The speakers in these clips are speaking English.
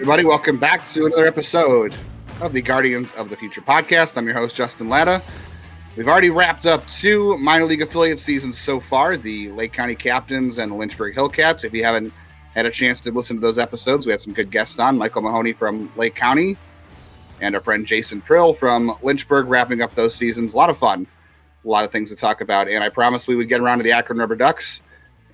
Everybody, welcome back to another episode of the Guardians of the Future podcast. I'm your host, Justin Latta. We've already wrapped up 2 minor league affiliate seasons so far, the Lake County Captains and the Lynchburg Hillcats. If you haven't had a chance to listen to those episodes, we had some good guests on, Michael Mahoney from Lake County and our friend Jason Prill from Lynchburg, wrapping up those seasons. A lot of fun, a lot of things to talk about, and I promised we would get around to the Akron RubberDucks,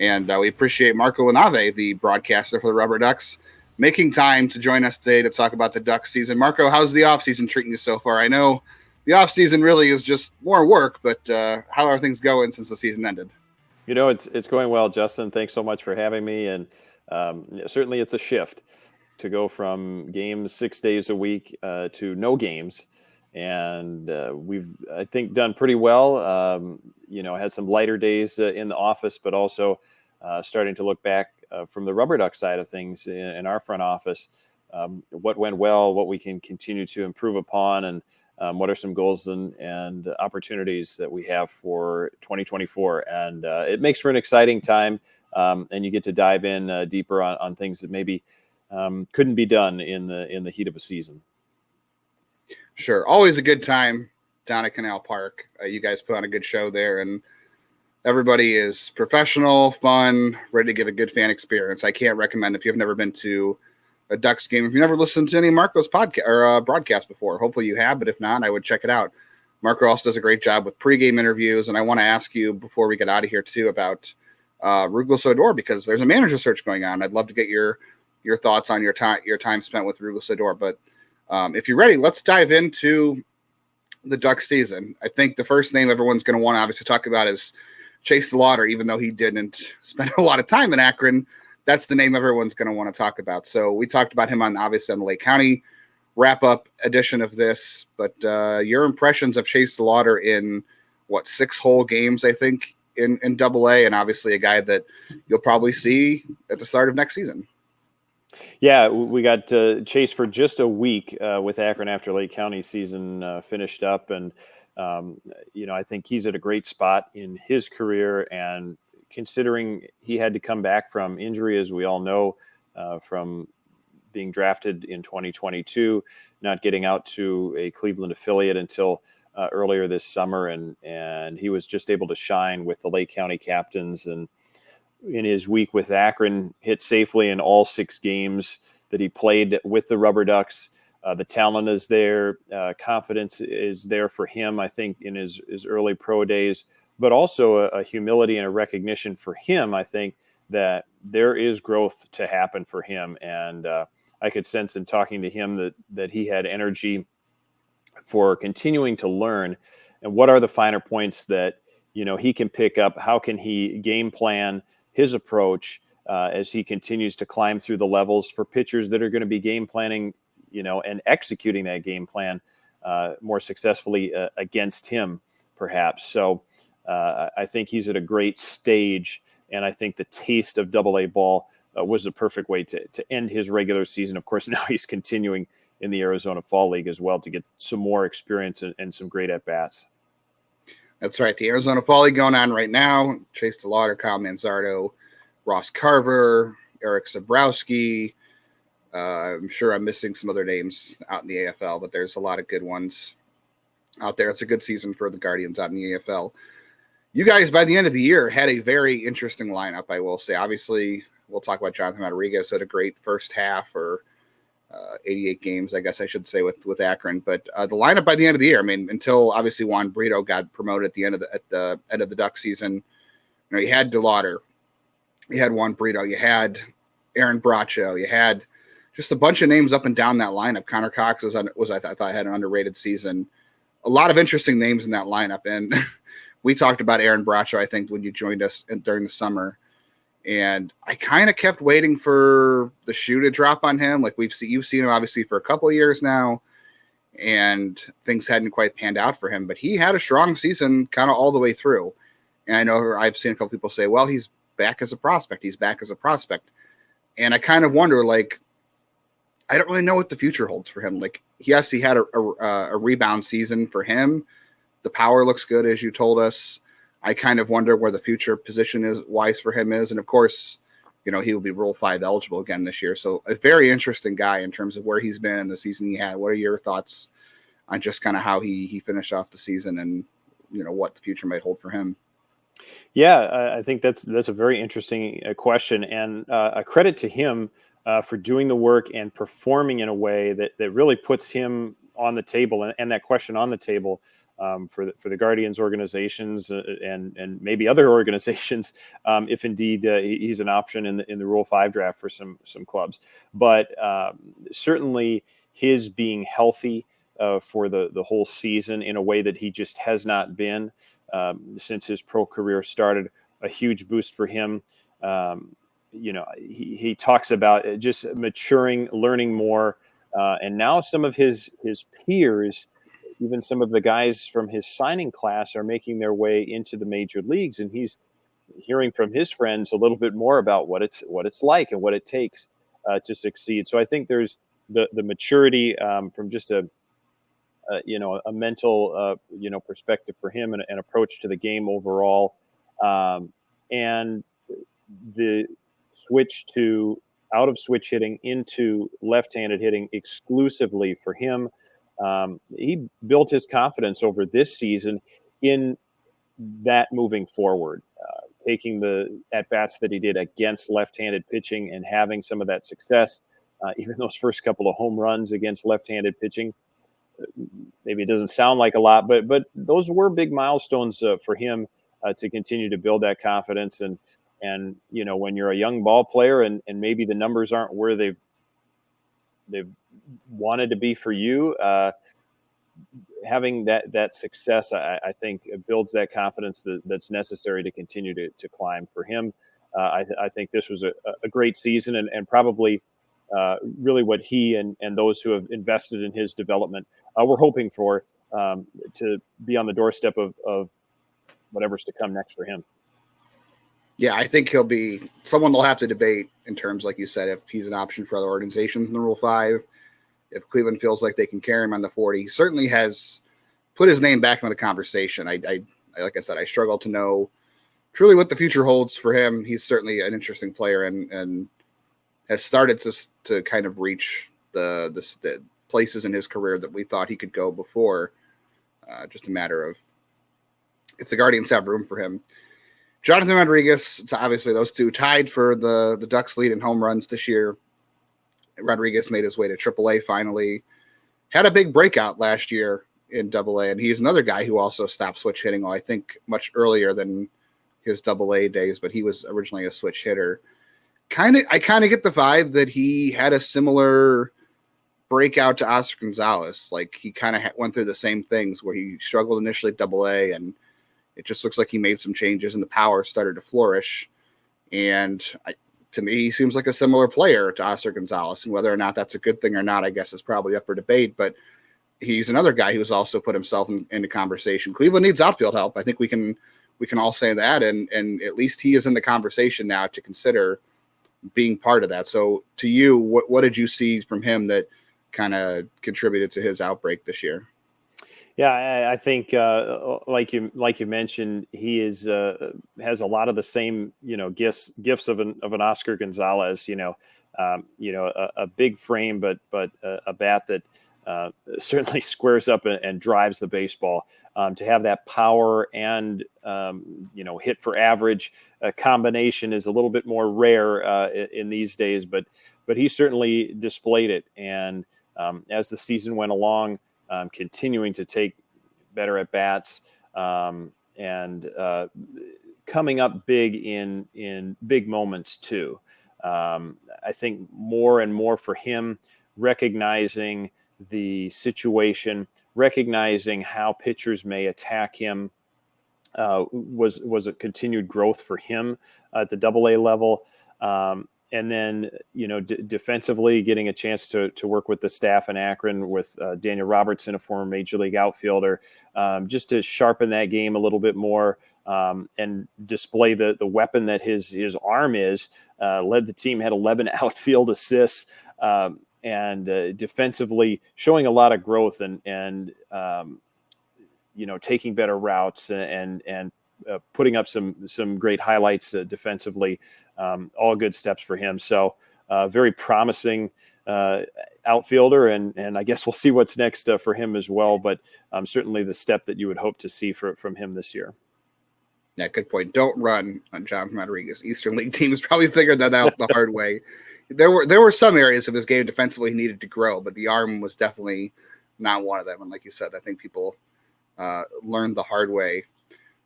and we appreciate Marco LaNave, the broadcaster for the RubberDucks, making time to join us today to talk about the Ducks season. Marco, how's the offseason treating you so far? I know the offseason really is just more work, but how are things going since the season ended? You know, it's going well, Justin. Thanks so much for having me. And certainly it's a shift to go from games 6 days a week to no games. And we've, I think, done pretty well. Had some lighter days in the office, but also starting to look back from the RubberDuck side of things in our front office, what went well, what we can continue to improve upon, and what are some goals and opportunities that we have for 2024. And it makes for an exciting time, and you get to dive in deeper on things that maybe couldn't be done in the heat of a season. Sure. Always a good time down at Canal Park. You guys put on a good show there, and everybody is professional, fun, ready to give a good fan experience. I can't recommend, if you've never been to a Ducks game, if you've never listened to any of Marco's podcast or broadcast before, hopefully you have, but if not, I would check it out. Marco also does a great job with pregame interviews, and I want to ask you before we get out of here too about Ruggles Odor, because there's a manager search going on. I'd love to get your thoughts on your time spent with Ruggles Odor, but if you're ready, let's dive into the Ducks season. I think the first name everyone's going to want to obviously talk about is Chase DeLauter. Even though he didn't spend a lot of time in Akron, that's the name everyone's going to want to talk about. So we talked about him on the Lake County wrap-up edition of this, but your impressions of Chase DeLauter in 6 whole games, I think, in AA, and obviously a guy that you'll probably see at the start of next season. Yeah, we got Chase for just a week with Akron after Lake County season finished up. And, I think he's at a great spot in his career. And considering he had to come back from injury, as we all know, from being drafted in 2022, not getting out to a Cleveland affiliate until earlier this summer. And he was just able to shine with the Lake County Captains, and in his week with Akron, hit safely in all 6 games that he played with the RubberDucks. The talent is there. Confidence is there for him, I think, in his early pro days, but also a humility and a recognition for him, I think, that there is growth to happen for him. And I could sense in talking to him that he had energy for continuing to learn. And what are the finer points that, he can pick up? How can he game plan his approach as he continues to climb through the levels for pitchers that are going to be game planning, and executing that game plan more successfully against him, perhaps. So I think he's at a great stage, and I think the taste of AA ball was the perfect way to end his regular season. Of course, now he's continuing in the Arizona Fall League as well to get some more experience and some great at-bats. That's right. The Arizona Fall League going on right now. Chase DeLauter, Kyle Manzardo, Ross Carver, Eric Zabrowski. I'm sure I'm missing some other names out in the AFL, but there's a lot of good ones out there. It's a good season for the Guardians out in the AFL. You guys, by the end of the year, had a very interesting lineup, I will say. Obviously, we'll talk about Jonathan Rodriguez, had a great first half, or 88 games, I guess I should say, with Akron. But the lineup by the end of the year, I mean, until obviously Juan Brito got promoted at the end of the Duck season, you had DeLauter, you had Juan Brito, you had Aaron Bracho, you had just a bunch of names up and down that lineup. Connor Cox I thought had an underrated season. A lot of interesting names in that lineup, and we talked about Aaron Bracho, I think, when you joined us during the summer. And I kind of kept waiting for the shoe to drop on him. Like you've seen him obviously for a couple of years now, and things hadn't quite panned out for him. But he had a strong season kind of all the way through. And I know I've seen a couple people say, well, he's back as a prospect. And I kind of wonder, I don't really know what the future holds for him. Yes, he had a rebound season for him. The power looks good, as you told us. I kind of wonder where the future position is wise for him is. And of course, he will be Rule 5 eligible again this year. So a very interesting guy in terms of where he's been and the season he had. What are your thoughts on just kind of how he finished off the season and, what the future might hold for him? Yeah, I think that's a very interesting question, and a credit to him for doing the work and performing in a way that really puts him on the table and that question on the table for the Guardians organizations and maybe other organizations if indeed he's an option in the Rule 5 draft for some clubs. But certainly his being healthy for the whole season in a way that he just has not been since his pro career started, a huge boost for him. He talks about just maturing, learning more, and now some of his peers, even some of the guys from his signing class, are making their way into the major leagues, and he's hearing from his friends a little bit more about what it's like and what it takes to succeed. So I think there's the maturity from just a mental, perspective for him and an approach to the game overall. And the switch out of switch hitting into left-handed hitting exclusively for him. He built his confidence over this season in that moving forward, taking the at-bats that he did against left-handed pitching and having some of that success, even those first couple of home runs against left-handed pitching. Maybe it doesn't sound like a lot, but those were big milestones for him to continue to build that confidence. And when you're a young ball player and maybe the numbers aren't where they've wanted to be for you, having that success, I think, builds that confidence that's necessary to continue to climb for him. I think this was a great season and probably really what he and those who have invested in his development were hoping for, to be on the doorstep of whatever's to come next for him. Yeah, I think he'll be someone they'll have to debate in terms, like you said, if he's an option for other organizations in the Rule 5, if Cleveland feels like they can carry him on the 40. He certainly has put his name back into the conversation. I like I said, I struggle to know truly what the future holds for him. He's certainly an interesting player and has started to kind of reach the places in his career that we thought he could go before. Just a matter of if the Guardians have room for him. Jonathan Rodriguez, it's obviously those two tied for the Ducks lead in home runs this year. Rodriguez made his way to AAA finally. Had a big breakout last year in AA, and he's another guy who also stopped switch hitting, I think much earlier than his AA days, but he was originally a switch hitter. I kind of get the vibe that he had a similar breakout to Oscar Gonzalez. Like he kind of went through the same things where he struggled initially at AA, and it just looks like he made some changes and the power started to flourish. And to me, he seems like a similar player to Oscar Gonzalez, and whether or not that's a good thing or not, I guess is probably up for debate, but he's another guy who's also put himself into conversation. Cleveland needs outfield help. I think we can all say that. And at least he is in the conversation now to consider being part of that. So to you, what did you see from him that kind of contributed to his outbreak this year? Yeah, I think like you mentioned, he has a lot of the same gifts of an Oscar Gonzalez. A big frame, but a bat that certainly squares up and drives the baseball. To have that power and hit for average combination is a little bit more rare in these days, but he certainly displayed it. And as the season went along, continuing to take better at bats and coming up big in big moments too. I think more and more for him, recognizing the situation, recognizing how pitchers may attack him, was a continued growth for him at the AA level. And then, defensively getting a chance to work with the staff in Akron with Daniel Robertson, a former major league outfielder, just to sharpen that game a little bit more and display the weapon that his arm is. Led the team, had 11 outfield assists, and defensively showing a lot of growth and taking better routes and putting up some great highlights defensively all good steps for him. So very promising outfielder, and I guess we'll see what's next for him as well. But certainly the step that you would hope to see from him this year. Yeah, good point. Don't run on Jonathan Rodriguez. Eastern League teams probably figured that out the hard way. There were some areas of his game defensively he needed to grow, but the arm was definitely not one of them. And like you said, I think people learned the hard way.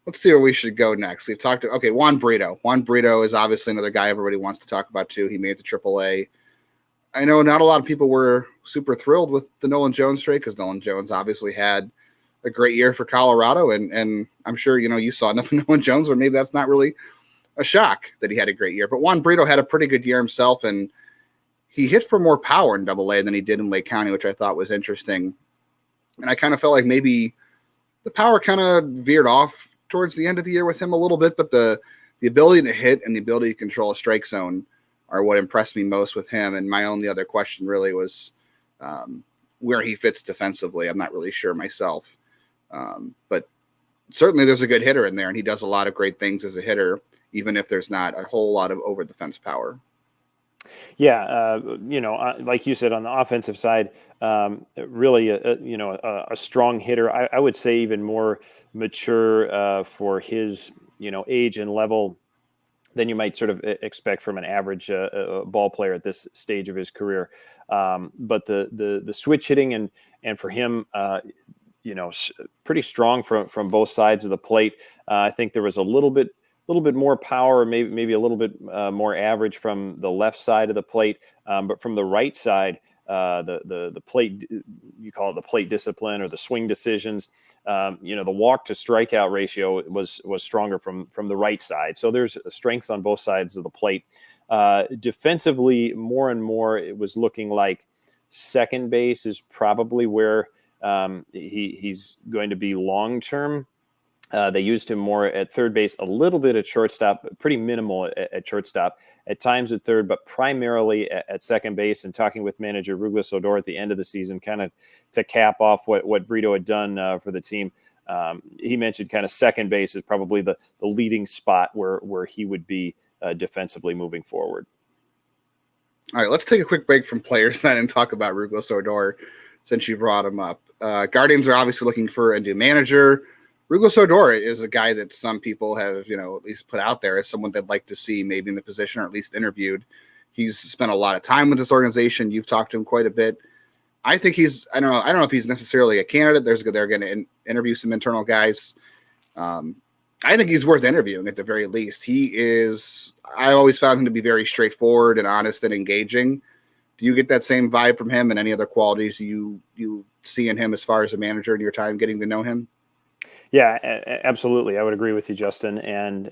Let's see where we should go next. We've talked to Juan Brito. Juan Brito is obviously another guy everybody wants to talk about too. He made the AAA. I know not a lot of people were super thrilled with the Nolan Jones trade because Nolan Jones obviously had a great year for Colorado, and I'm sure you saw enough of Nolan Jones where maybe that's not really a shock that he had a great year. But Juan Brito had a pretty good year himself, and he hit for more power in AA than he did in Lake County, which I thought was interesting. And I kind of felt like maybe the power kind of veered off towards the end of the year with him a little bit, but the ability to hit and the ability to control a strike zone are what impressed me most with him. And my only other question really was where he fits defensively. I'm not really sure myself. But certainly there's a good hitter in there, and he does a lot of great things as a hitter, even if there's not a whole lot of over defense power. Yeah, like you said, on the offensive side, really, a strong hitter. I would say even more mature for his, age and level than you might sort of expect from an average ball player at this stage of his career. But the switch hitting and for him, pretty strong from both sides of the plate. I think there was a little bit more power, maybe a little bit more average from the left side of the plate, but from the right side, the plate, you call it the plate discipline or the swing decisions. The walk to strikeout ratio was stronger from the right side. So there's strengths on both sides of the plate. Defensively, more and more, it was looking like second base is probably where he's going to be long term. They used him more at third base, a little bit at shortstop, pretty minimal at shortstop, at times at third, but primarily at second base. And talking with manager Douglas Odor at the end of the season, kind of to cap off what Brito had done for the team, he mentioned kind of second base is probably the leading spot where he would be defensively moving forward. All right, let's take a quick break from players then and talk about Douglas Odor since you brought him up. Guardians are obviously looking for a new manager. Douglas Odor is a guy that some people have, at least put out there as someone they'd like to see maybe in the position or at least interviewed. He's spent a lot of time with this organization. You've talked to him quite a bit. I think I don't know if he's necessarily a candidate. They're going to interview some internal guys. I think he's worth interviewing at the very least. I always found him to be very straightforward and honest and engaging. Do you get that same vibe from him and any other qualities you see in him as far as a manager in your time getting to know him? Yeah, absolutely. I would agree with you, Justin. And,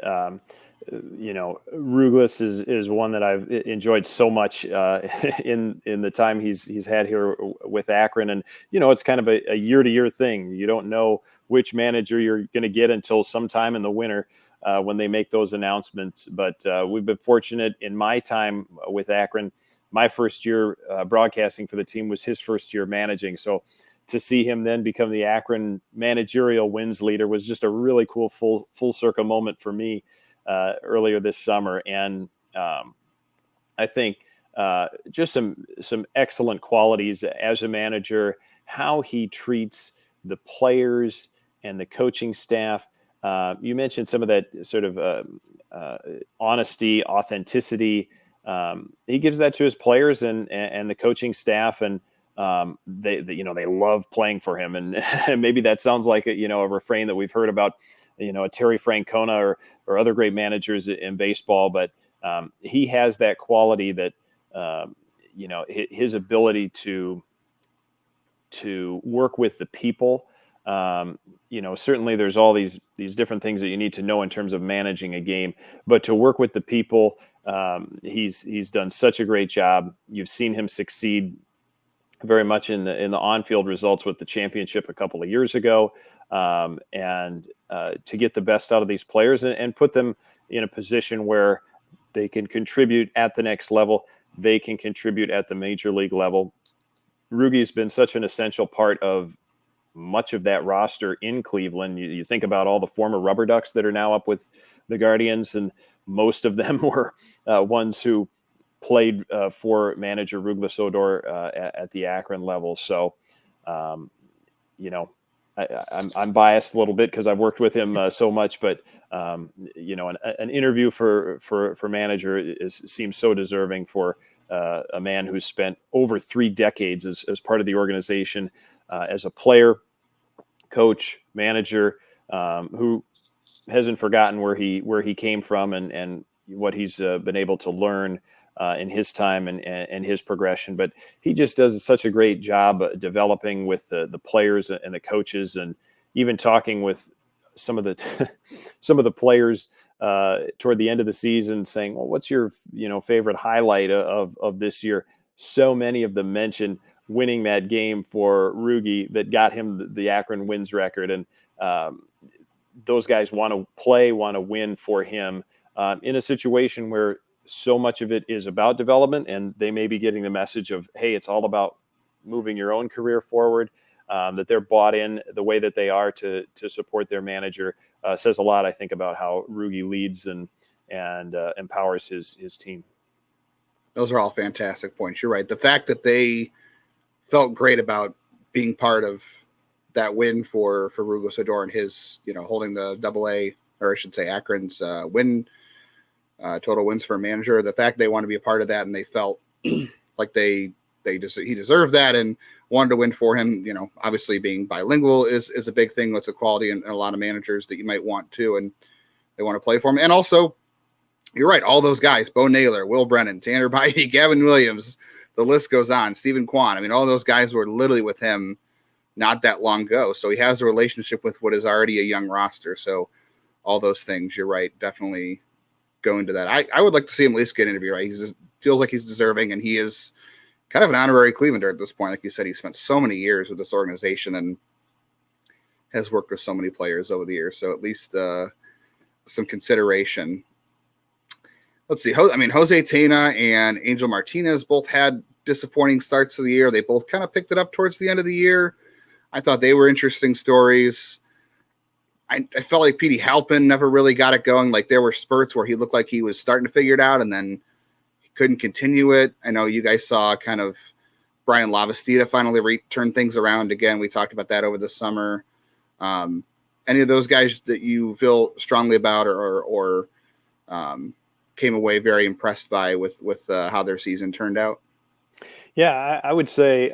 Douglas is one that I've enjoyed so much in the time he's had here with Akron. And, it's kind of a year-to-year thing. You don't know which manager you're going to get until sometime in the winter when they make those announcements. But we've been fortunate in my time with Akron. My first year broadcasting for the team was his first year managing. So to see him then become the Akron managerial wins leader was just a really cool full circle moment for me earlier this summer. And I think just some excellent qualities as a manager, how he treats the players and the coaching staff. You mentioned some of that sort of honesty, authenticity. He gives that to his players and the coaching staff, and they love playing for him. And maybe that sounds like a refrain that we've heard about, a Terry Francona or other great managers in baseball. But he has that quality that, his ability to work with the people. Certainly there's all these different things that you need to know in terms of managing a game, but to work with the people, he's done such a great job. You've seen him succeed very much in the on-field results with the championship a couple of years ago, and to get the best out of these players and put them in a position where they can contribute at the next level. They can contribute at the major league level. Rugi's been such an essential part of much of that roster in Cleveland. You think about all the former RubberDucks that are now up with the Guardians, and most of them were ones who played for manager Rugler at the Akron level. So, I'm biased a little bit because I've worked with him so much, but an interview for manager seems so deserving for a man who's spent over 3 decades as part of the organization, as a player, coach, manager, who hasn't forgotten where he came from and what he's been able to learn in his time and his progression. But he just does such a great job developing with the players and the coaches, and even talking with some of the players toward the end of the season, saying, well, what's your favorite highlight of this year? So many of them mentioned winning that game for Rugi that got him the Akron wins record. And those guys want to play, want to win for him in a situation where so much of it is about development, and they may be getting the message of, hey, it's all about moving your own career forward, that they're bought in the way that they are to support their manager. Says a lot, I think, about how Rugi leads and empowers his team. Those are all fantastic points. You're right. The fact that they felt great about being part of that win for Rugo Sador and his, holding the AA, or I should say Akron's total wins for a manager. The fact they want to be a part of that, and they felt like he deserved that and wanted to win for him. Obviously being bilingual is a big thing. That's a quality in a lot of managers that you might want to, and they want to play for him. And also, you're right. All those guys, Bo Naylor, Will Brennan, Tanner Bybee, Gavin Williams, the list goes on. Stephen Kwan. I mean, all those guys were literally with him not that long ago. So he has a relationship with what is already a young roster. So all those things, you're right, definitely go into that. I would like to see him at least get an interview, right? He feels like he's deserving, and he is kind of an honorary Clevelander at this point. Like you said, he spent so many years with this organization and has worked with so many players over the years. So at least some consideration. Let's see. Jose Tena and Angel Martinez both had disappointing starts to the year. They both kind of picked it up towards the end of the year. I thought they were interesting stories. I felt like Petey Halpin never really got it going. Like, there were spurts where he looked like he was starting to figure it out, and then he couldn't continue it. I know you guys saw kind of Brian Lavastida finally turn things around again. We talked about that over the summer. Any of those guys that you feel strongly about or came away very impressed by with how their season turned out? Yeah, I would say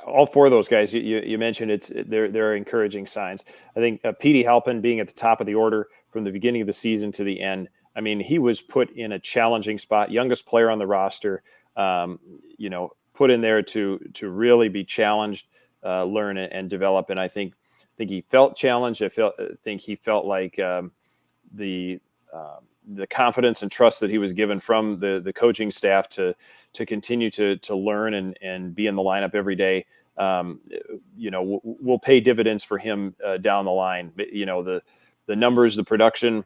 all 4 of those guys you mentioned, they're encouraging signs. I think Petey Halpin being at the top of the order from the beginning of the season to the end. I mean, he was put in a challenging spot, youngest player on the roster, put in there to really be challenged, learn and develop. And I think he felt challenged. I think he felt like the confidence and trust that he was given from the coaching staff to continue to learn and be in the lineup every day, will pay dividends for him down the line. The numbers, the production,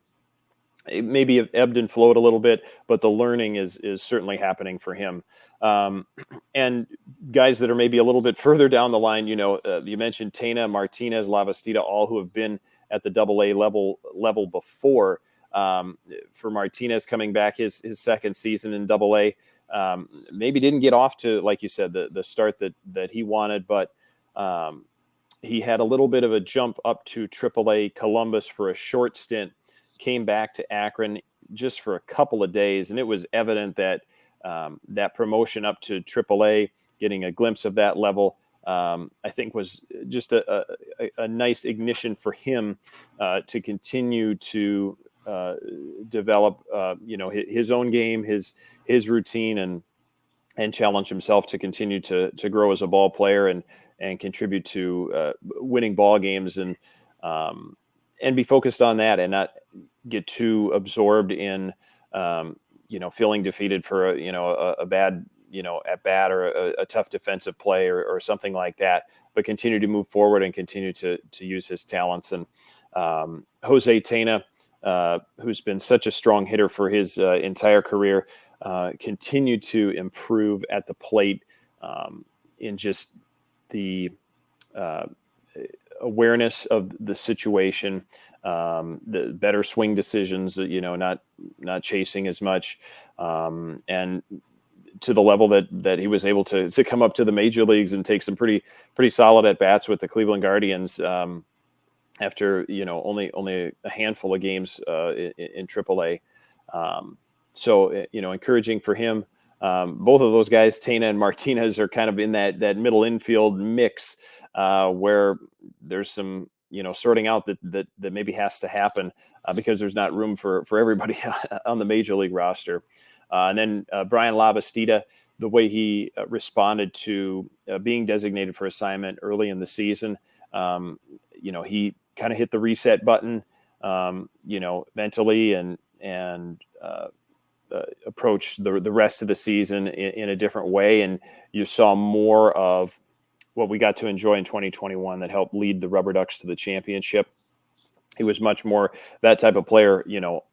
it maybe have ebbed and flowed a little bit, but the learning is certainly happening for him. And guys that are maybe a little bit further down the line, you mentioned Tena, Martinez, Lavastida, all who have been at the AA level before. For Martinez coming back his second season in AA, maybe didn't get off to, like you said, the start that he wanted, but he had a little bit of a jump up to AAA Columbus for a short stint, came back to Akron just for a couple of days, and it was evident that that promotion up to AAA, getting a glimpse of that level, I think was just a nice ignition for him to continue to develop his own game, his routine, and challenge himself to continue to grow as a ball player and contribute to winning ball games and be focused on that and not get too absorbed in feeling defeated for a bad at bat or a tough defensive play or something like that, but continue to move forward and continue to use his talents. And Jose Tena, who's been such a strong hitter for his entire career, continued to improve at the plate in just the awareness of the situation, the better swing decisions, not chasing as much, and to the level that he was able to come up to the major leagues and take some pretty solid at bats with the Cleveland Guardians after only a handful of games in AAA. So encouraging for him. Both of those guys, Tena and Martinez, are kind of in that middle infield mix where there's some sorting out that maybe has to happen because there's not room for everybody on the major league roster. And then Brian Lavastida, the way he responded to being designated for assignment early in the season, he kind of hit the reset button, mentally and approached the rest of the season in a different way. And you saw more of what we got to enjoy in 2021 that helped lead the RubberDucks to the championship. He was much more that type of player,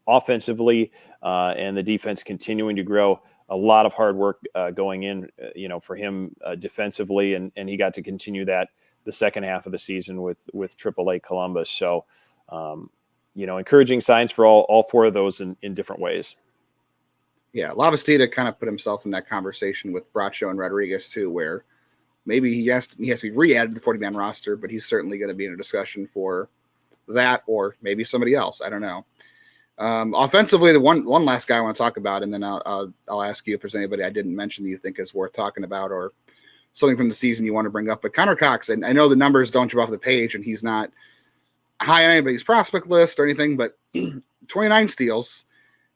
offensively, and the defense continuing to grow. A lot of hard work going in, for him defensively, and he got to continue that the second half of the season with AAA Columbus. So, encouraging signs for all four of those in different ways. Yeah, Lavastida kind of put himself in that conversation with Bracho and Rodriguez too, where maybe he has to be re-added to the 40-man roster, but he's certainly going to be in a discussion for that, or maybe somebody else. I don't know. Offensively, the one last guy I want to talk about, and then I'll ask you if there's anybody I didn't mention that you think is worth talking about, or something from the season you want to bring up. But Connor Cox, and I know the numbers don't jump off the page, and he's not high on anybody's prospect list or anything, but 29 steals.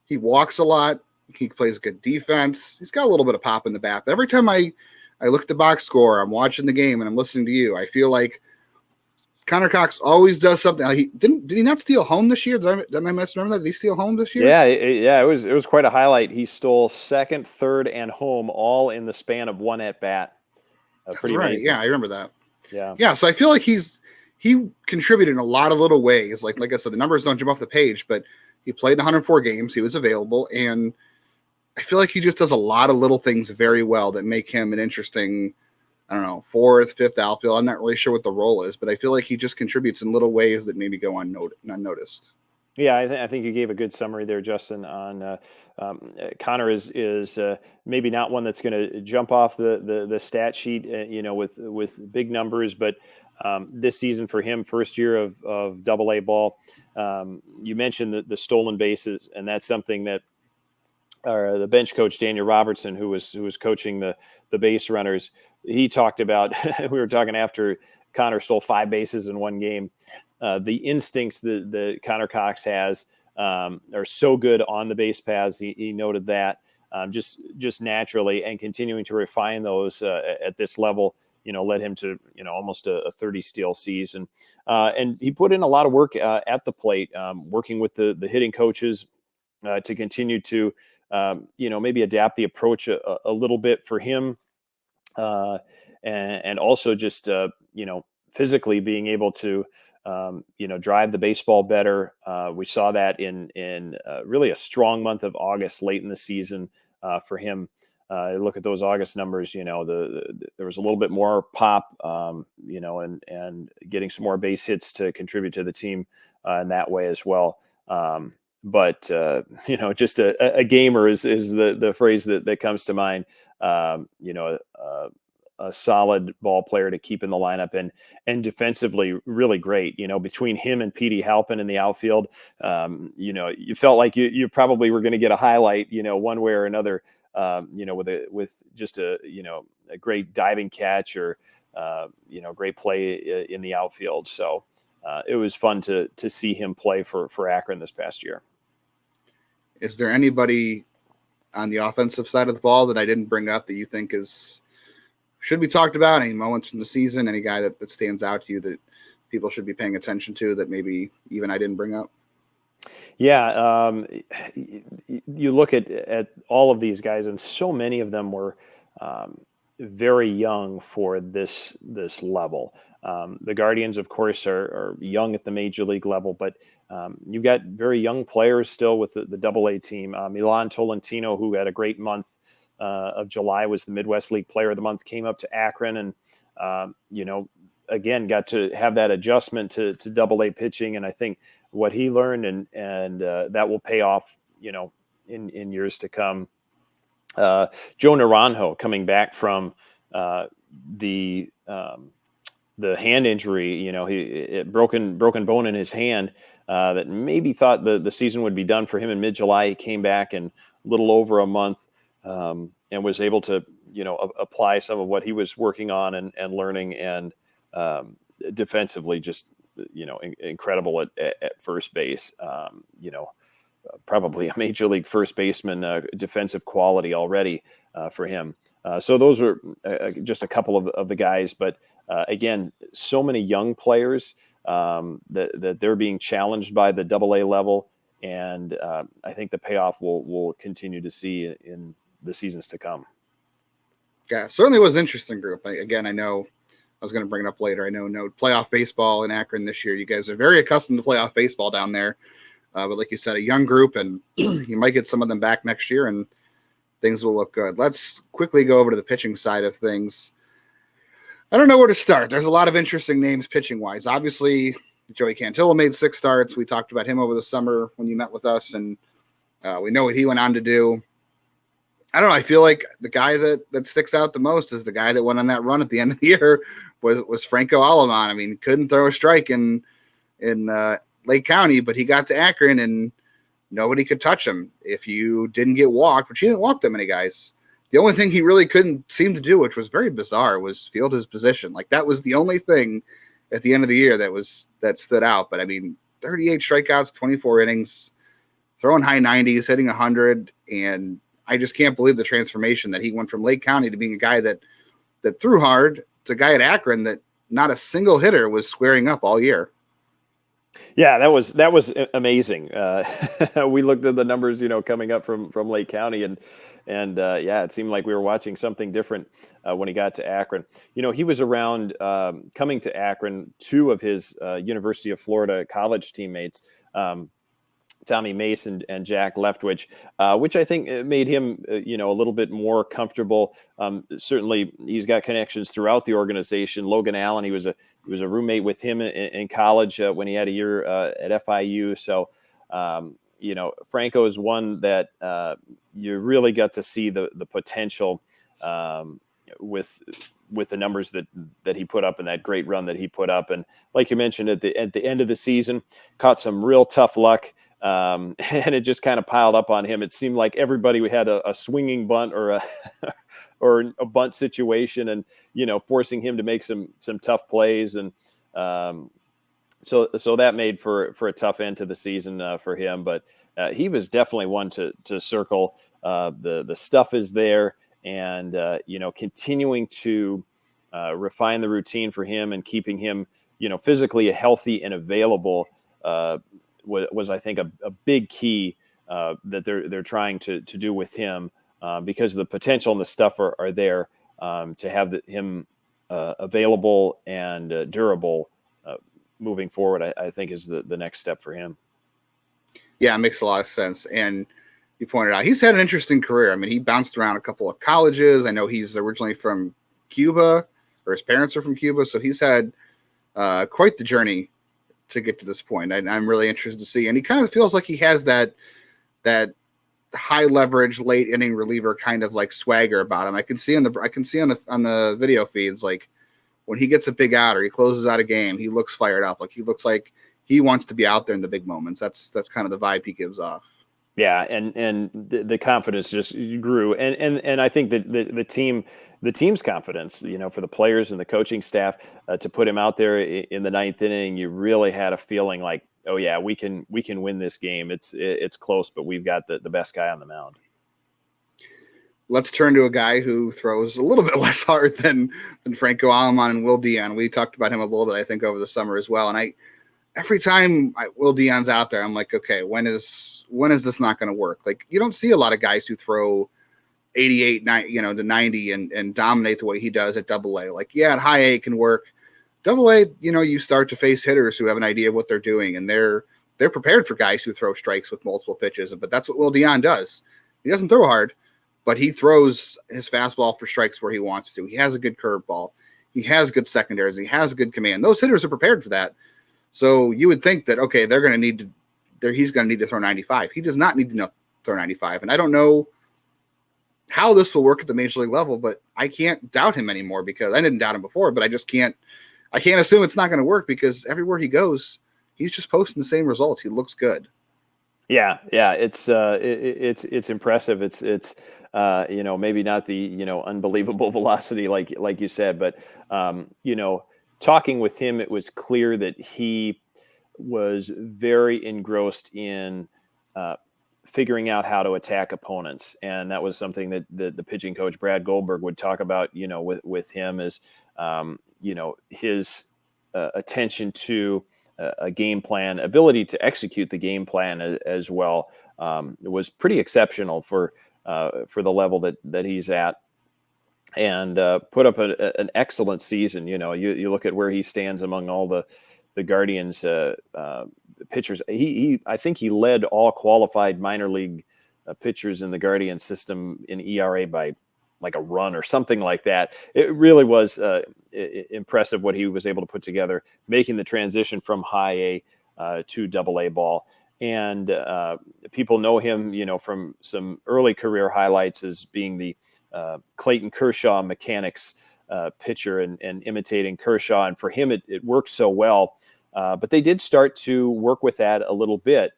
He walks a lot. He plays good defense. He's got a little bit of pop in the bat. But every time I look at the box score, I'm watching the game, and I'm listening to you, I feel like Connor Cox always does something. Did he not steal home this year? Did I misremember that? Did he steal home this year? Yeah. It was quite a highlight. He stole second, third, and home all in the span of one at bat. That's right. Amazing. Yeah, I remember that. Yeah. So I feel like he contributed in a lot of little ways. Like I said, the numbers don't jump off the page, but he played 104 games. He was available, and I feel like he just does a lot of little things very well that make him an interesting, I don't know, fourth, fifth outfield. I'm not really sure what the role is, but I feel like he just contributes in little ways that maybe go unnoticed. Yeah, I think you gave a good summary there, Justin, on Connor is maybe not one that's going to jump off the stat sheet, with big numbers, but this season for him, first year of Double-A ball, you mentioned the stolen bases, and that's something that the bench coach Daniel Robertson, who was coaching the base runners, he talked about. We were talking after Connor stole 5 bases in one game. The instincts that Connor Cox has are so good on the base paths. He noted that just naturally, and continuing to refine those at this level, led him to almost a 30 steal season. And he put in a lot of work at the plate, working with the hitting coaches to continue to maybe adapt the approach a little bit for him, and also just physically being able to drive the baseball better. We saw that in really a strong month of August late in the season for him. Look at those August numbers. There was a little bit more pop, and getting some more base hits to contribute to the team in that way as well. But just a gamer is the phrase that comes to mind. A solid ball player to keep in the lineup, and defensively really great. Between him and Petey Halpin in the outfield, you felt like you probably were going to get a highlight, one way or another, with just a great diving catch or great play in the outfield. So it was fun to see him play for Akron this past year. Is there anybody on the offensive side of the ball that I didn't bring up that you think should be talked about? Any moments from the season? Any guy that stands out to you that people should be paying attention to that maybe even I didn't bring up? Yeah, you look at all of these guys, and so many of them were very young for this level. The Guardians, of course, are young at the major league level, but you've got very young players still with the Double-A team. Milan Tolentino, who had a great month of July, was the Midwest League Player of the Month, came up to Akron and, again, got to have that adjustment to Double-A pitching. And I think what he learned, and that will pay off, in years to come. Joe Naranjo coming back from the hand injury, he broken bone in his hand, that maybe thought the season would be done for him in mid-July. He came back in a little over a month, and was able to, apply some of what he was working on and learning, and defensively just, incredible at first base. Probably a major league first baseman, defensive quality already for him. So those are just a couple of the guys, but again, so many young players that they're being challenged by the AA level, and I think the payoff we'll continue to see in the seasons to come. Yeah, certainly was an interesting group. Again, I know I was going to bring it up later. I know no playoff baseball in Akron this year. You guys are very accustomed to playoff baseball down there. But like you said, a young group, and you might get some of them back next year, and things will look good. Let's quickly go over to the pitching side of things. I don't know where to start. There's a lot of interesting names pitching-wise. Obviously, Joey Cantillo made 6 starts. We talked about him over the summer when you met with us, and we know what he went on to do. I don't know. I feel like the guy that sticks out the most is the guy that went on that run at the end of the year was Franco Aleman. I mean, he couldn't throw a strike in Lake County, but he got to Akron and nobody could touch him if you didn't get walked, which he didn't walk that many guys. The only thing he really couldn't seem to do, which was very bizarre, was field his position. Like, that was the only thing at the end of the year that stood out. But I mean, 38 strikeouts, 24 innings, throwing high 90s, hitting 100, and I just can't believe the transformation that he went from Lake County to being a guy that threw hard to a guy at Akron that not a single hitter was squaring up all year. Yeah, that was amazing. We looked at the numbers, coming up from Lake County, and yeah, it seemed like we were watching something different when he got to Akron. He was around coming to Akron. 2 of his University of Florida college teammates, Tommy Mason and Jack Leftwich, which I think made him, a little bit more comfortable. Certainly, he's got connections throughout the organization. Logan Allen, he was a roommate with him in college when he had a year at FIU. So, Franco is one that you really got to see the potential with the numbers that he put up in that great run that he put up. And like you mentioned, at the end of the season, caught some real tough luck. And it just kind of piled up on him. It seemed like everybody had a swinging bunt or a bunt situation, and forcing him to make some tough plays, and so that made for a tough end to the season for him. But he was definitely one to circle. The stuff is there, and continuing to refine the routine for him and keeping him physically healthy and available. Was I think a big key that they're trying to do with him, because the potential and the stuff are there, to have him available and durable moving forward. I think is the next step for him. Yeah, it makes a lot of sense. And you pointed out he's had an interesting career. I mean, he bounced around a couple of colleges. I know he's originally from Cuba, or his parents are from Cuba, so he's had quite the journey to get to this point. I'm really interested to see, and he kind of feels like he has that high leverage late inning reliever kind of like swagger about him. I can see on the video feeds, like when he gets a big out or he closes out a game, he looks fired up. Like he looks like he wants to be out there in the big moments. That's kind of the vibe he gives off. Yeah, and the confidence just grew, and I think that the team's confidence, for the players and the coaching staff, to put him out there in the 9th inning, you really had a feeling like, oh yeah, we can win this game. It's close, but we've got the best guy on the mound. Let's turn to a guy who throws a little bit less hard than Franco Aleman and Will Dion. We talked about him a little bit, I think, over the summer as well, and every time Will Dion's out there, I'm like, okay, when is this not going to work? Like, you don't see a lot of guys who throw 88, to 90 and dominate the way he does at AA. Like, yeah, at high A it can work. AA, you start to face hitters who have an idea of what they're doing, and they're prepared for guys who throw strikes with multiple pitches. But that's what Will Dion does. He doesn't throw hard, but he throws his fastball for strikes where he wants to. He has a good curveball. He has good secondaries. He has good command. Those hitters are prepared for that. So you would think that, okay, he's going to need to throw 95. He does not need to throw 95. And I don't know how this will work at the major league level, but I can't doubt him anymore, because I didn't doubt him before, but I can't assume it's not going to work, because everywhere he goes, he's just posting the same results. He looks good. Yeah. It's impressive. It's maybe not the unbelievable velocity like you said, but talking with him, it was clear that he was very engrossed in figuring out how to attack opponents, and that was something that the pitching coach Brad Goldberg would talk about. With him is his attention to a game plan, ability to execute the game plan as well. It was pretty exceptional for the level that he's at, and put up an excellent season. You look at where he stands among all the Guardians pitchers. I think he led all qualified minor league pitchers in the Guardian system in ERA by like a run or something like that. It really was impressive what he was able to put together, making the transition from high A to AA ball. And people know him, from some early career highlights as being the Clayton Kershaw mechanics pitcher and imitating Kershaw. And for him, it worked so well. But they did start to work with that a little bit.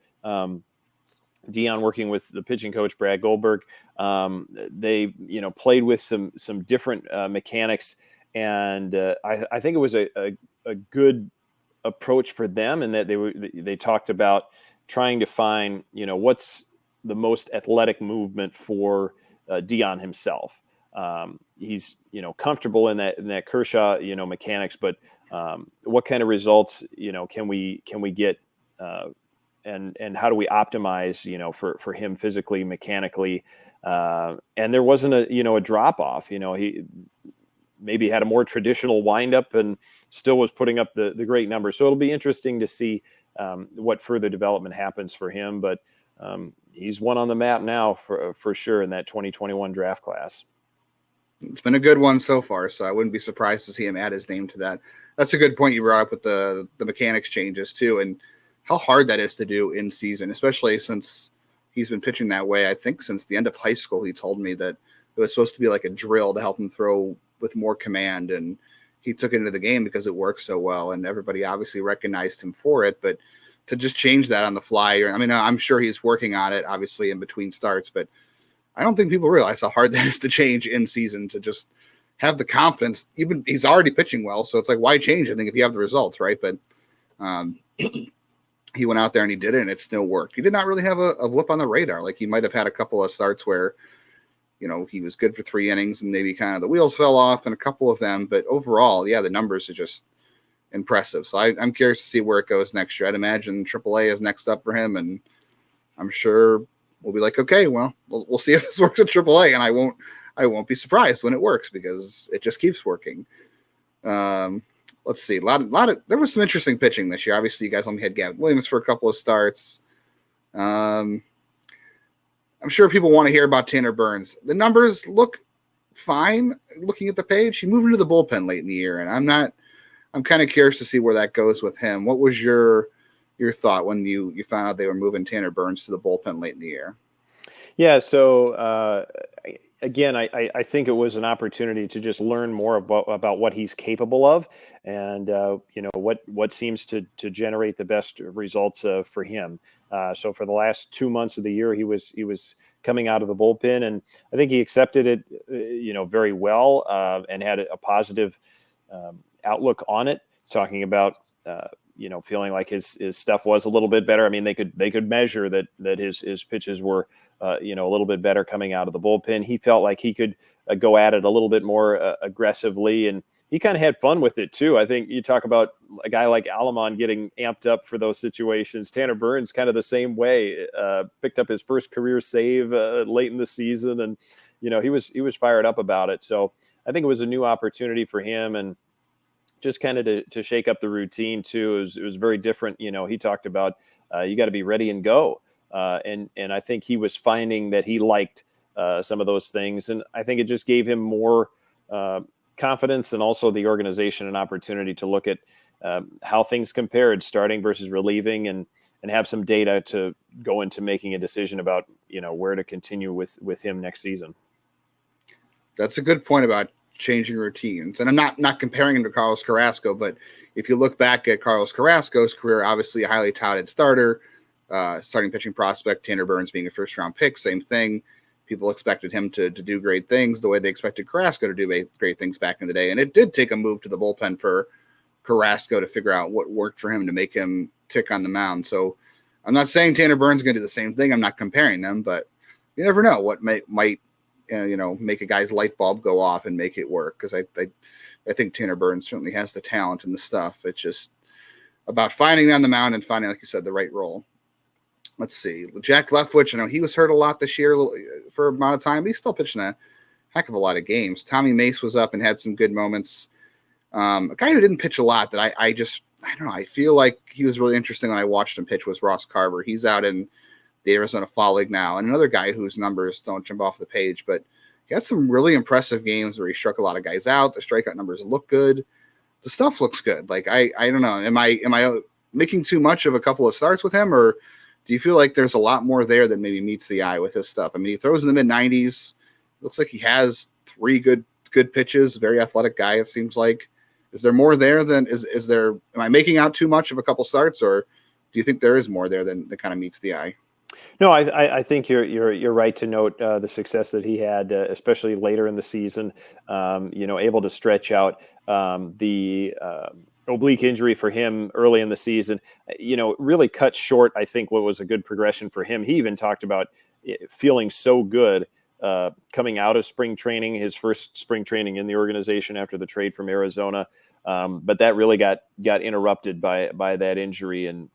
Dion working with the pitching coach, Brad Goldberg, they, played with some different mechanics. And I think it was a good approach for them, and that they talked about trying to find, what's the most athletic movement for Dion himself. He's, comfortable in that Kershaw, mechanics, but what kind of results, can we get, and how do we optimize, for him physically, mechanically, and there wasn't a drop off. He maybe had a more traditional windup and still was putting up the great numbers. So it'll be interesting to see what further development happens for him. But he's one on the map now for sure in that 2021 draft class. It's been a good one so far, so I wouldn't be surprised to see him add his name to that. That's a good point you brought up with the mechanics changes too, and how hard that is to do in season, especially since he's been pitching that way. I think since the end of high school, he told me that it was supposed to be like a drill to help him throw with more command, and he took it into the game because it worked so well, and everybody obviously recognized him for it. But to just change that on the fly, I'm sure he's working on it, obviously, in between starts, but I don't think people realize how hard that is to change in season, to just have the confidence. Even he's already pitching well, so it's like, why change? I think if you have the results, right? But he went out there and he did it, and it still worked. He did not really have a blip on the radar. Like, he might have had a couple of starts where, he was good for 3 innings and maybe kind of the wheels fell off in a couple of them. But overall, yeah, the numbers are just impressive. So I'm curious to see where it goes next year. I'd imagine AAA is next up for him, and I'm sure we'll be like, okay, well, we'll see if this works at AAA, and I won't be surprised when it works, because it just keeps working. Let's see, there was some interesting pitching this year. Obviously, you guys only had Gavin Williams for a couple of starts. I'm sure people want to hear about Tanner Burns. The numbers look fine looking at the page. He moved into the bullpen late in the year, and I'm kind of curious to see where that goes with him. What was your thought when you found out they were moving Tanner Burns to the bullpen late in the year? Yeah. So again, I think it was an opportunity to just learn more about what he's capable of, and what seems to generate the best results for him. So for the last 2 months of the year, he was coming out of the bullpen, and I think he accepted it, very well, and had a positive outlook on it, talking about feeling like his stuff was a little bit better. I mean, they could measure that his pitches were, a little bit better coming out of the bullpen. He felt like he could go at it a little bit more aggressively, and he kind of had fun with it too. I think you talk about a guy like Aleman getting amped up for those situations. Tanner Burns kind of the same way, picked up his first career save late in the season, and he was fired up about it. So I think it was a new opportunity for him, and just kind of to shake up the routine too. It was very different. He talked about you got to be ready and go. And I think he was finding that he liked some of those things. And I think it just gave him more confidence, and also the organization an opportunity to look at how things compared, starting versus relieving, and have some data to go into making a decision about, where to continue with him next season. That's a good point about changing routines. And I'm not comparing him to Carlos Carrasco, but if you look back at Carlos Carrasco's career, obviously a highly touted starter, starting pitching prospect, Tanner Burns being a first-round pick, same thing. People expected him to do great things the way they expected Carrasco to do great things back in the day. And it did take a move to the bullpen for Carrasco to figure out what worked for him to make him tick on the mound. So I'm not saying Tanner Burns is going to do the same thing. I'm not comparing them, but you never know what might make a guy's light bulb go off and make it work. Because I think Tanner Burns certainly has the talent and the stuff. It's just about finding on the mound and finding, like you said, the right role. Let's see. Jack Leftwich, I know he was hurt a lot this year for a amount of time, but he's still pitching a heck of a lot of games. Tommy Mace was up and had some good moments. A guy who didn't pitch a lot that I don't know, I feel like he was really interesting when I watched him pitch was Ross Carver. He's out in the Arizona Fall League now. And another guy whose numbers don't jump off the page, but he had some really impressive games where he struck a lot of guys out. The strikeout numbers look good. The stuff looks good. Like, I don't know. Am I making too much of a couple of starts with him, or do you feel like there's a lot more there that maybe meets the eye with his stuff? I mean, he throws in the mid-90s. Looks like he has 3 good pitches. Very athletic guy, it seems like. Is there more there than is there? Am I making out too much of a couple starts, or do you think there is more there that kind of meets the eye? No, I think you're right to note the success that he had, especially later in the season. Able to stretch out the oblique injury for him early in the season. Really cut short, I think, what was a good progression for him. He even talked about feeling so good coming out of spring training, his first spring training in the organization after the trade from Arizona. But that really got interrupted by that injury, and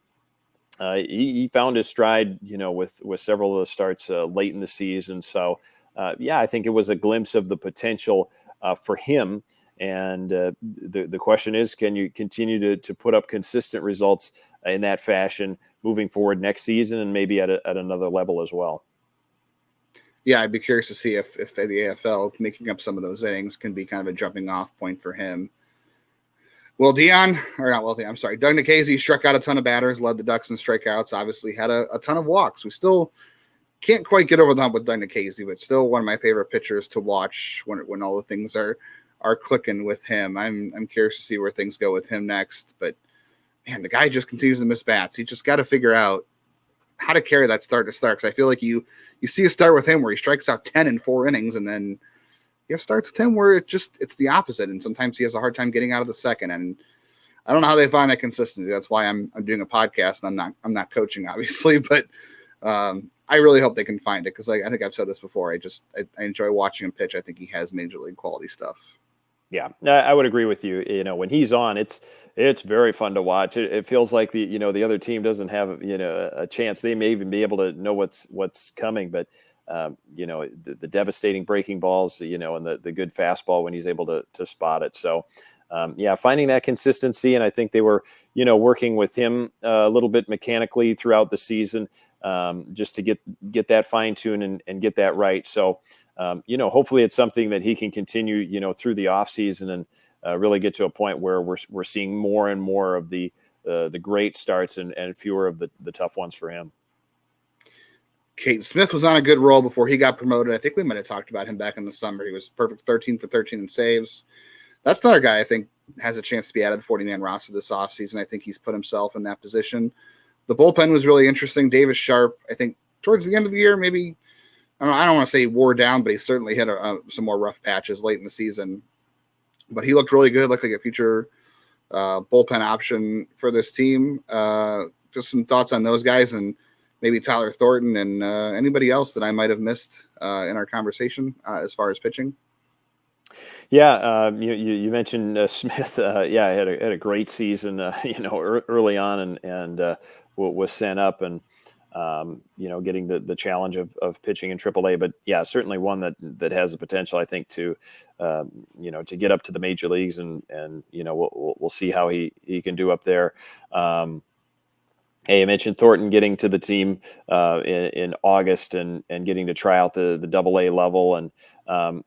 he found his stride, with several of the starts late in the season. So, I think it was a glimpse of the potential for him. And the question is, can you continue to put up consistent results in that fashion moving forward next season and maybe at another level as well? Yeah, I'd be curious to see if the AFL making up some of those innings can be kind of a jumping off point for him. Doug Nikhazy struck out a ton of batters, led the Ducks in strikeouts, obviously had a ton of walks. We still can't quite get over the hump with Doug Nikhazy, but still one of my favorite pitchers to watch when all the things are clicking with him. I'm curious to see where things go with him next. But, man, the guy just continues to miss bats. He just got to figure out how to carry that start to start, because I feel like you see a start with him where he strikes out 10 in 4 innings, and then you have starts with him where it's the opposite, and sometimes he has a hard time getting out of the second. And I don't know how they find that consistency. That's why I'm doing a podcast, and I'm not coaching, obviously, but I really hope they can find it, because I think I've said this before. I enjoy watching him pitch. I think he has major league quality stuff. Yeah, I would agree with you. When he's on, it's very fun to watch. It feels like the other team doesn't have a chance. They may even be able to know what's coming, but the devastating breaking balls, and the good fastball when he's able to spot it. So, finding that consistency, and I think they were working with him a little bit mechanically throughout the season, just to get that fine tune and get that right. So. Hopefully it's something that he can continue, through the off season and really get to a point where we're seeing more and more of the great starts and fewer of the tough ones for him. Caden Smith was on a good roll before he got promoted. I think we might have talked about him back in the summer. He was perfect 13 for 13 in saves. That's another guy I think has a chance to be out of the 40-man roster this offseason. I think he's put himself in that position. The bullpen was really interesting. Davis Sharp, I think towards the end of the year, maybe – I don't want to say he wore down, but he certainly hit some more rough patches late in the season. But he looked really good, looked like a future bullpen option for this team. Just some thoughts on those guys, and maybe Tyler Thornton and anybody else that I might have missed in our conversation as far as pitching. Yeah, you mentioned Smith. Had a great season. Early on, and was sent up and. Getting the challenge of pitching in AAA, but certainly one that has the potential, I think, to get up to the major leagues, and we'll see how he can do up there. Hey, I mentioned Thornton getting to the team in August and getting to try out the AA level, and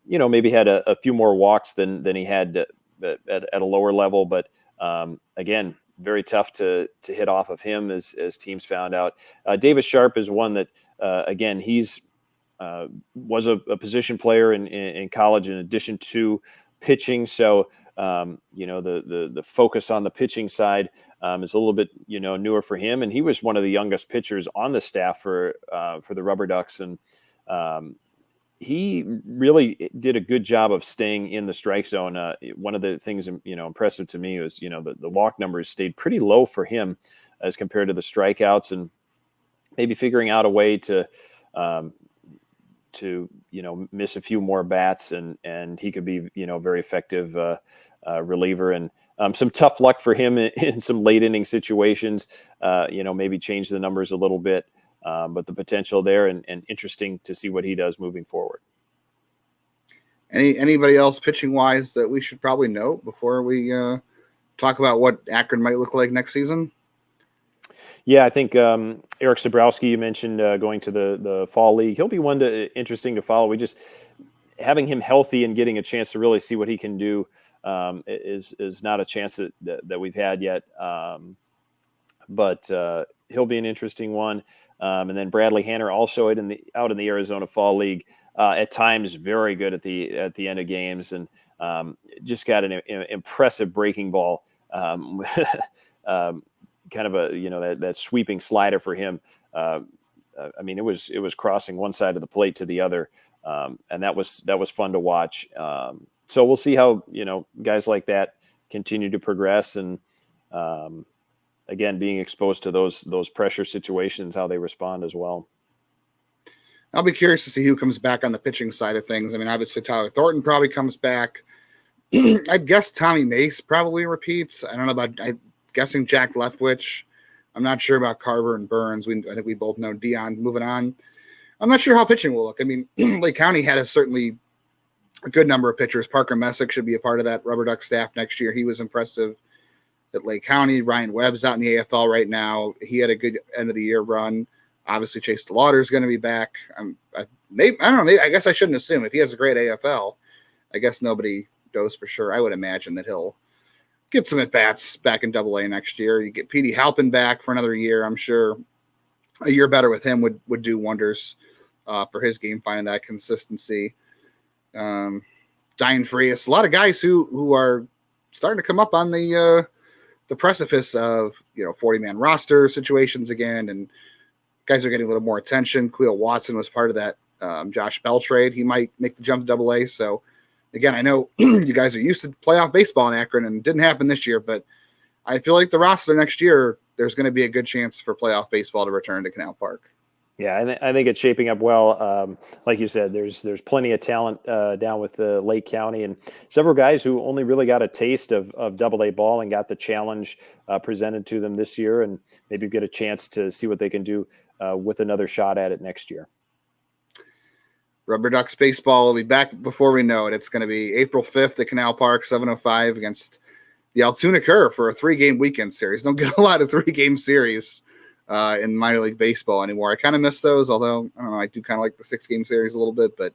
maybe had a few more walks than he had at a lower level, but Again, very tough to hit off of him as teams found out. Davis Sharp is one that, again, he's was a position player in college in addition to pitching. So, the focus on the pitching side is a little bit, newer for him. And he was one of the youngest pitchers on the staff for the RubberDucks. And he really did a good job of staying in the strike zone. One of the things, impressive to me was, the walk numbers stayed pretty low for him as compared to the strikeouts, and maybe figuring out a way to miss a few more bats, and he could be, very effective reliever. And some tough luck for him in some late inning situations, maybe change the numbers a little bit. But the potential there, and interesting to see what he does moving forward. Anybody else pitching wise that we should probably note before we talk about what Akron might look like next season? Yeah, I think Eric Sabrowski, you mentioned going to the fall league. He'll be one interesting to follow. We just having him healthy and getting a chance to really see what he can do is not a chance that we've had yet. But he'll be an interesting one. And then Bradley Hanner also out in the Arizona Fall League, at times very good at the end of games, and just got an impressive breaking ball. Kind of a that sweeping slider for him. It was crossing one side of the plate to the other, and that was fun to watch. So we'll see how guys like that continue to progress, and again, being exposed to those pressure situations, how they respond as well. I'll be curious to see who comes back on the pitching side of things. I mean, obviously Tyler Thornton probably comes back. I guess Tommy Mace probably repeats. I don't know about. I'm guessing Jack Leftwich. I'm not sure about Carver and Burns. I think we both know Dion moving on. I'm not sure how pitching will look. I mean, Lake County had certainly a good number of pitchers. Parker Messick should be a part of that RubberDuck staff next year. He was impressive at Lake County. Ryan Webb's out in the AFL right now. He had a good end of the year run. Obviously, Chase DeLauter is going to be back. I don't know. I guess I shouldn't assume if he has a great AFL. I guess nobody knows for sure. I would imagine that he'll get some at bats back in AA next year. You get Petey Halpin back for another year. I'm sure a year better with him would do wonders for his game, finding that consistency. Diane Frias, a lot of guys who are starting to come up on the precipice of 40-man roster situations again, and guys are getting a little more attention. Cleo Watson was part of that Josh Bell trade. He might make the jump to AA. So again, I know you guys are used to playoff baseball in Akron, and it didn't happen this year, but I feel like the roster next year, there's going to be a good chance for playoff baseball to return to Canal Park. Yeah, I think it's shaping up well. Like you said, there's plenty of talent down with Lake County, and several guys who only really got a taste of AA ball and got the challenge presented to them this year, and maybe get a chance to see what they can do with another shot at it next year. RubberDucks baseball will be back before we know it. It's going to be April 5th at Canal Park, 7:05 against the Altoona Curve for a 3-game weekend series. Don't get a lot of 3-game series in minor league baseball anymore. I kind of miss those, although I don't know, I do kind of like the 6-game series a little bit, but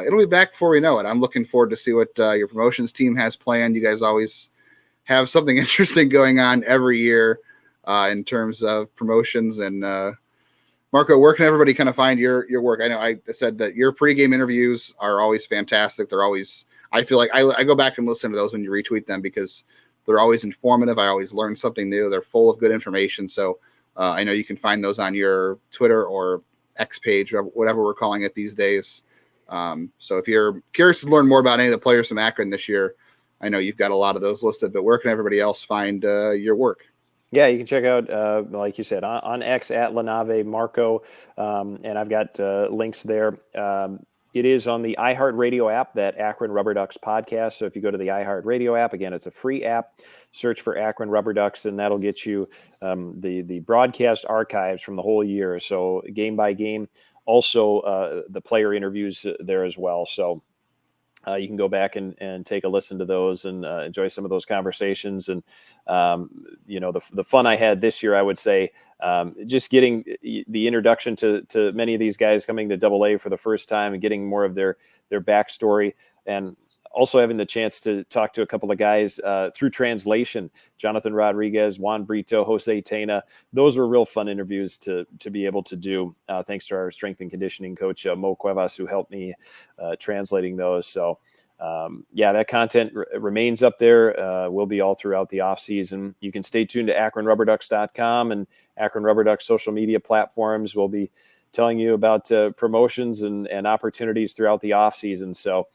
it'll be back before we know it. I'm looking forward to see what your promotions team has planned. You guys always have something interesting going on every year in terms of promotions. And Marco, where can everybody kind of find your work? I know I said that your pregame interviews are always fantastic. They're always, I feel like I go back and listen to those when you retweet them because they're always informative. I always learn something new. They're full of good information. So I know you can find those on your Twitter or X page or whatever we're calling it these days. So if you're curious to learn more about any of the players from Akron this year, I know you've got a lot of those listed, but where can everybody else find your work? Yeah, you can check out, like you said, on X at LaNave Marco, and I've got links there. It is on the iHeartRadio app, that Akron RubberDucks podcast. So if you go to the iHeartRadio app, again, it's a free app. Search for Akron RubberDucks, and that'll get you the broadcast archives from the whole year. So game by game, also the player interviews there as well. So you can go back and take a listen to those and enjoy some of those conversations. And, the fun I had this year, I would say, just getting the introduction to many of these guys coming to AA for the first time and getting more of their backstory. And also having the chance to talk to a couple of guys through translation, Jonathan Rodriguez, Juan Brito, Jose Tena. Those were real fun interviews to be able to do, thanks to our strength and conditioning coach, Mo Cuevas, who helped me translating those. So, that content remains up there. Will be all throughout the off season. You can stay tuned to AkronRubberDucks.com and Akron RubberDucks social media platforms. We'll be telling you about promotions and opportunities throughout the off season. So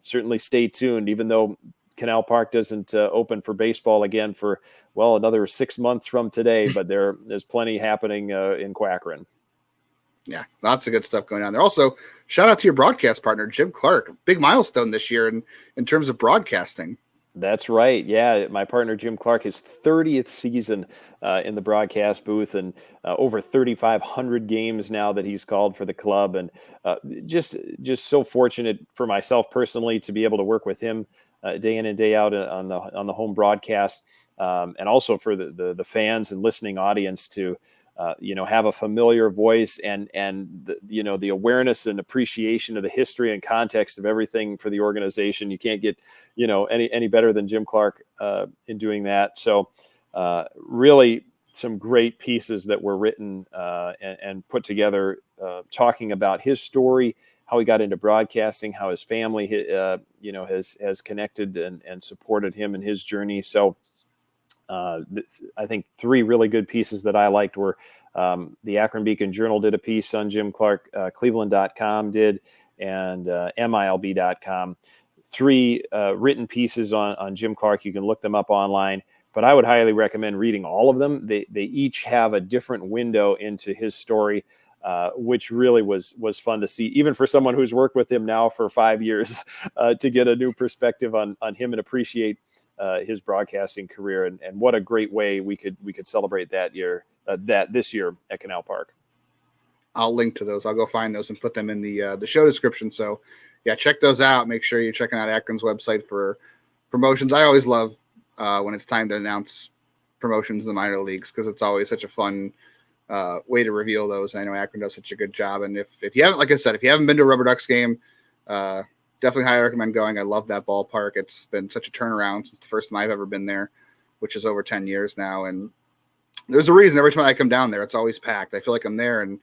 certainly stay tuned, even though Canal Park doesn't open for baseball again for, another 6 months from today, but there's plenty happening in Akron. Yeah, lots of good stuff going on there. Also, shout out to your broadcast partner, Jim Clark. Big milestone this year in terms of broadcasting. That's right. Yeah, my partner, Jim Clark, his 30th season in the broadcast booth, and over 3,500 games now that he's called for the club. And just so fortunate for myself personally to be able to work with him day in and day out on the home broadcast, and also for the fans and listening audience to have a familiar voice and the awareness and appreciation of the history and context of everything for the organization. You can't get, any better than Jim Clark in doing that. So really some great pieces that were written and put together, talking about his story, how he got into broadcasting, how his family, has connected and supported him in his journey. So I think 3 really good pieces that I liked were the Akron Beacon Journal did a piece on Jim Clark, Cleveland.com did, and MILB.com. 3 written pieces on Jim Clark. You can look them up online, but I would highly recommend reading all of them. They each have a different window into his story, which really was fun to see, even for someone who's worked with him now for 5 years, to get a new perspective on him and appreciate his broadcasting career, and what a great way we could celebrate this year at Canal Park. I'll link to those. I'll go find those and put them in the show description. So yeah, check those out. Make sure you're checking out Akron's website for promotions. I always love when it's time to announce promotions in the minor leagues, because it's always such a fun way to reveal those. I know Akron does such a good job. And if you haven't, like I said, if you haven't been to a Rubber Ducks game, definitely highly recommend going. I love that ballpark. It's been such a turnaround since the first time I've ever been there, which is over 10 years now. And there's a reason every time I come down there, it's always packed. I feel like I'm there, and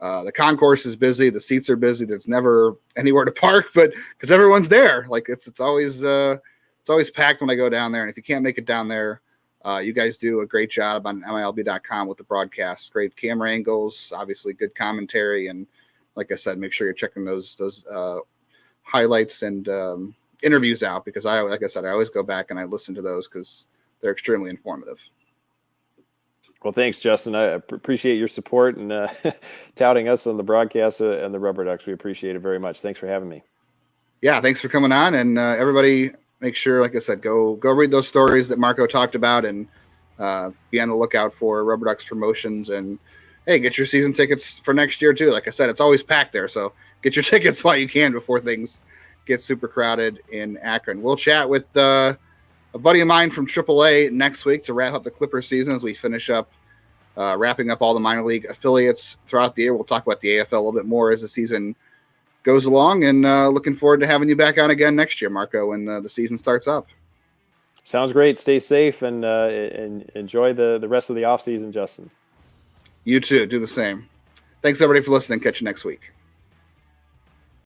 the concourse is busy. The seats are busy. There's never anywhere to park, but because everyone's there, like it's always packed when I go down there. And if you can't make it down there, you guys do a great job on MILB.com with the broadcast. Great camera angles, obviously good commentary. And like I said, make sure you're checking those highlights and interviews out, because I always go back and I listen to those because they're extremely informative. Well, thanks, Justin. I appreciate your support and touting us on the broadcast and the Rubber Ducks. We appreciate it very much. Thanks for having me. Yeah, thanks for coming on. And everybody, make sure, like I said, go read those stories that Marco talked about, and be on the lookout for Rubber Ducks promotions. And hey, get your season tickets for next year too. Like I said, it's always packed there, so get your tickets while you can before things get super crowded in Akron. We'll chat with a buddy of mine from AAA next week to wrap up the Clippers season as we finish up wrapping up all the minor league affiliates throughout the year. We'll talk about the AFL a little bit more as the season goes along, and looking forward to having you back on again next year, Marco, when the season starts up. Sounds great. Stay safe and enjoy the rest of the off season, Justin. You too. Do the same. Thanks everybody for listening. Catch you next week.